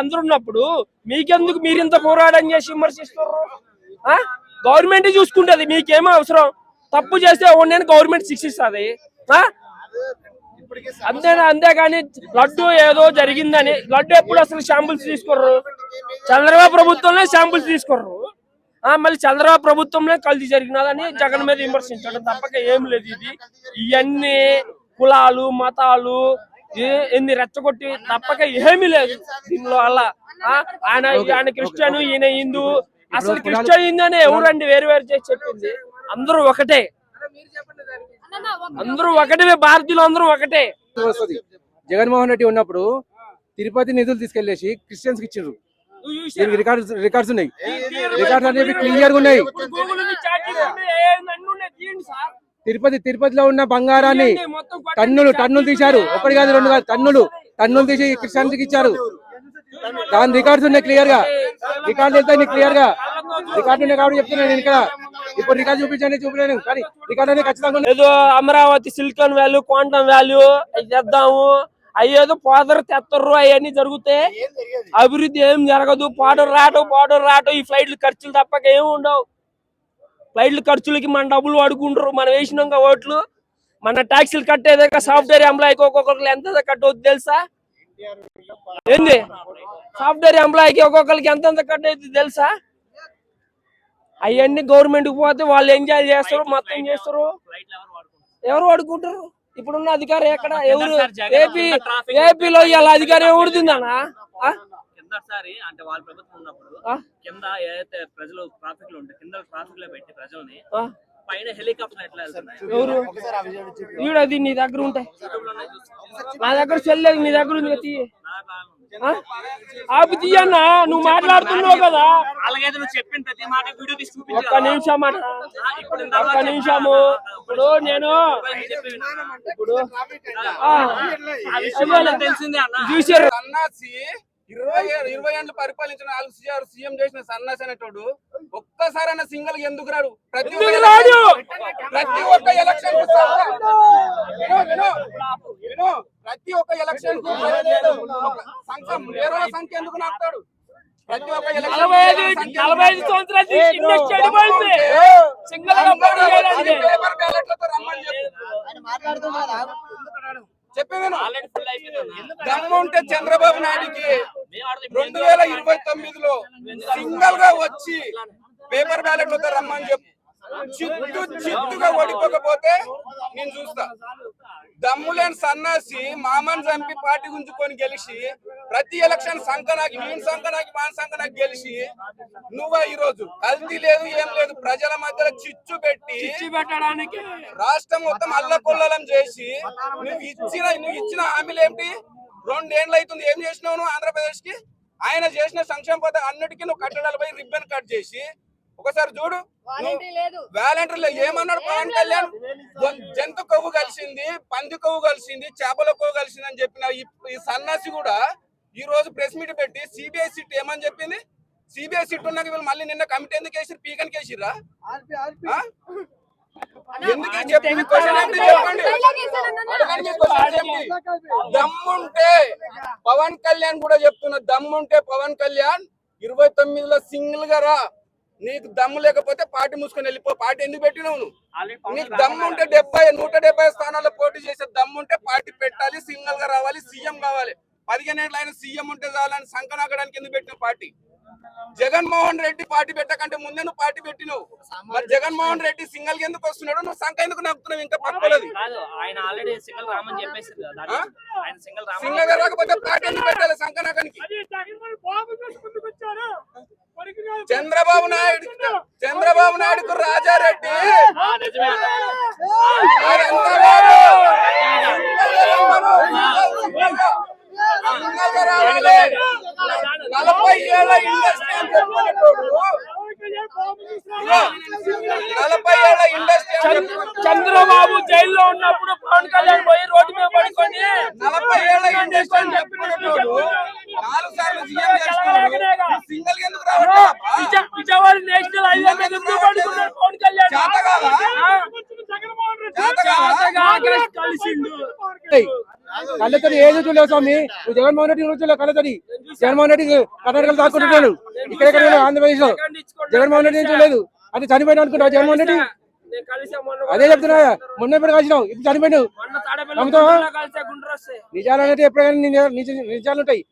అందరూ ఉన్నప్పుడు మీకెందుకు మీరింత పోరాటం చేసి విమర్శిస్తారు? గవర్నమెంట్ చూసుకుంటది, మీకేమో అవసరం? తప్పు చేస్తే నేను గవర్నమెంట్ శిక్షిస్తుంది అంతేగాని లడ్డు ఏదో జరిగిందని లడ్డు ఎప్పుడు అసలు శాంపుల్స్ తీసుకోర్రు. చంద్రబాబు ప్రభుత్వంలో శాంపుల్స్ తీసుకోర్రు. మళ్ళీ చంద్రబాబు ప్రభుత్వంలో కల్తీ జరిగినదని జగన్ మీద విమర్శించడం తప్పక ఏం లేదు. ఇవన్నీ కులాలు మతాలు ఎన్ని రెచ్చగొట్టి తప్పక ఏమీ లేదు దీనిలో. అలా ఆయన క్రిస్టియన్, ఈయన హిందూ. అసలు క్రిస్టియన్ హిందూ అని ఎవరండి వేరు వేరు చేసి చెప్పింది? అందరూ ఒకటే, అందరూ ఒకటే, భారతీయులు అందరూ ఒకటే. జగన్మోహన్ రెడ్డి ఉన్నప్పుడు తిరుపతి నిధులు తీసుకెళ్లేసి క్రిస్టియన్స్ కి ఇచ్చిండ్రు. రికార్డ్స్ ఉన్నాయి, రికార్డ్స్ అనేవి క్లియర్ గా ఉన్నాయి. తిరుపతిలో ఉన్న బంగారాన్ని టన్నులు తీశారు. ఒకటి కాదు రెండు కాదు, టన్నులు తీసి క్రిస్టియన్స్ కి ఇచ్చారు. దాని రికార్డ్స్ ఉన్నాయి క్లియర్ గా. రికార్డు వెళ్తాయి క్లియర్ గా. రికార్డు ఉన్నాయి కాబట్టి చెప్తున్నాను నేను ఇక్కడ. ఇప్పుడు రికార్డు చూపించలేను కానీ రికార్డు అనేది ఖచ్చితంగా. ఏదో Amaravati silicon value, quantum value అవి చేద్దాము, అయ్యేదో పోదరు తెత్తరు, అవన్నీ జరుగుతాయి. అభివృద్ధి ఏం జరగదు. పాడరు రావటం ఈ ఫ్లైట్లు ఖర్చులు తప్పక ఏమి ఉండవు. ఫ్లైట్లు ఖర్చులకి మన డబ్బులు అడుగుంటారు. మనం వేసినాక ఓట్లు, మన ట్యాక్సీలు కట్టేదాకా సాఫ్ట్వేర్ ఎంప్లాయీకి ఒక్కొక్కరికి ఎంత కట్టవుద్ది తెలుసా? ఏంది సాఫ్ట్వేర్ ఎంప్లాయీకి ఒక్కొక్కరికి ఎంత కట్టవుద్ది తెలుసా? అవన్నీ గవర్నమెంట్కి పోతే వాళ్ళు ఎంజాయ్ చేస్తారు, మొత్తం చేస్తారు. ఎవరు వాడుకుంటారు? ఇప్పుడున్న అధికారం ఎక్కడ? ఎవరు? ఏపీలో ఇలా అధికారం ఎవరుతుందన్నా? అంటే వాళ్ళ ప్రభుత్వం ఉన్నప్పుడు కింద ఏదైతే ప్రజలు ట్రాఫిక్ లో ఉంటే కింద ట్రాఫిక్ లో పెట్టి ప్రజల్ని పైన హెలికాప్టర్ ఎట్లా వెళ్తున్నాయి? అది నీ దగ్గర ఉంటాయి, నా దగ్గర చెల్లేదు, నీ దగ్గర ఉంది. ఆపి తీయన్నా, నువ్వు మాట్లాడుతున్నావు కదా. అలాగైతే నువ్వు చెప్పిన ప్రతి మాట వీడియో తీసి చూపించు. ఒక్క నిమిషము. ఇప్పుడు నేను తెలిసిందే అన్న, చూసారు 20 ఏళ్ళు పరిపాలించిన 4 సీఎం చేసిన సన్నాసి అనేటోడు ఒక్కసారైనా సింగిల్ ఎందుకు రాడు? ప్రతి ఒక్క ఎలక్షన్ ప్రతి ఒక్క ఎలక్షన్ సంఖ్య ఎందుకు నాపుతాడు? ప్రతి ఒక్క ఎలక్షన్ 45 సంవత్సరాలు చెప్పేది దమ్ముంటే చంద్రబాబు నాయుడికి 2029లో సింగల్ గా వచ్చి పేపర్ బ్యాలెట్లతో రమ్మని చెప్పు. చిత్తుగా ఓడిపోకపోతే నేను చూస్తా. దమ్ములేని సన్నాసి మామని చంపి పార్టీ గుంజుకొని గెలిచి ప్రతి ఎలక్షన్ సంకనాకి మాన్ సంకనాకి గెలిచి నువ్వా ఈ రోజు కల్తీ లేదు ఏం లేదు ప్రజల మధ్యలో చిచ్చు పెట్టి పెట్టడానికి రాష్ట్రం మొత్తం అల్లకొల్లం చేసి నువ్వు ఇచ్చిన హామీలు ఏమిటి? 2 ఏళ్ళు అవుతుంది. ఏం చేసినావు నువ్వు ఆంధ్రప్రదేశ్ కి? ఆయన చేసిన సంక్షేమ పథకం అన్నిటికీ నువ్వు కట్టడాలపై రిబ్బన్ కట్ చేసి ఒకసారి చూడు. వాలంటీర్లు ఏమన్నాడు పవన్ కళ్యాణ్? జంతు కొవ్వు కలిసింది, పంది కొవ్వు కలిసింది, చేపల కొవ్వు కలిసింది అని చెప్పిన ఈ సన్నాసి కూడా ఈ రోజు ప్రెస్ మీట్ పెట్టి సిబిఐ సిట్ ఏమని చెప్పింది? సిబిఐ సిట్ ఉన్నాక వీళ్ళు మళ్ళీ నిన్న కమిటీ ఎందుకు వేసిరు? పీకనికి వేసిర్రా? ఎందుకు చెప్పింది? దమ్ముంటే పవన్ కళ్యాణ్ కూడా చెప్తున్నా, దమ్ముంటే పవన్ కళ్యాణ్ 29లో సింగిల్ గా రా. నీకు దమ్ము లేకపోతే పార్టీ మూసుకొని వెళ్ళిపో. పార్టీ ఎందుకు పెట్టినావు నువ్వు? నీకు దమ్ముంటే 170 స్థానాల్లో పోటీ చేసే దమ్ముంటే పార్టీ పెట్టాలి, సింగిల్ గా రావాలి, సీఎం కావాలి. 15 ఏళ్ళు ఆయన సీఎం ఉంటే చాలని సంకనాకడానికి ఎందుకు పెట్టిన పార్టీ? జగన్మోహన్ రెడ్డి పార్టీ పెట్టకంటే ముందే నువ్వు పార్టీ పెట్టినావు. మరి జగన్మోహన్ రెడ్డి సింగిల్ గా ఎందుకు వస్తున్నాడు? నువ్వు సంఖ ఎందుకు నవ్వుతున్నావు? ఇంకా పక్కలేదు. సింగిల్ గా రాకపోతే పార్టీ ఎందుకు పెట్టాలి సంకనాకానికి? చంద్రబాబు నాయుడుకు రాజారెడ్డి 40 ఏళ్ళ ఇండస్ట్రీ అని చెప్పుకునేటోడు, 40 ఏళ్ళ ఇండస్ట్రీ. చంద్రబాబు జైల్లో ఉన్నప్పుడు పవన్ కళ్యాణ్ పోయి రోడ్డు మీద పడుకొని 40 ఏళ్ళ ఇండస్ట్రీ అని చెప్పుకునేటోడు 4 సార్లు సీఎం చేస్తున్నాడు. సింగిల్ గా ఎందుకు రావట్లేదు? విజయవాడ నేషనల్ హైవే మీద ఎందుకు పడుకున్నాడు పవన్ కళ్యాణ్? కలిసిండు కళ్ళతోటి ఏది చూడలేవు స్వామి. నువ్వు జగన్మోహన్ రెడ్డి చూడలేవు కళ్ళతోటి. జగన్మోహన్ రెడ్డి కర్ణాటకలో దాక్కుంటున్నాడు, ఇక్కడ ఆంధ్రప్రదేశ్ లో జగన్మోహన్ రెడ్డి చూడలేదు. అది చనిపోయినా అనుకుంటావు జగన్మోహన్ రెడ్డి? నేను కలిసా అదే చెప్తున్నా, మొన్న ఎప్పుడు కలిసినావు, ఇప్పుడు చనిపోయాడు. మొన్న తాడేపల్లి నమ్ముతావా? కలిసా గుండ్రు వస్తే నిజాలు అనేది ఎప్పుడైనా నిజాలు ఉంటాయి.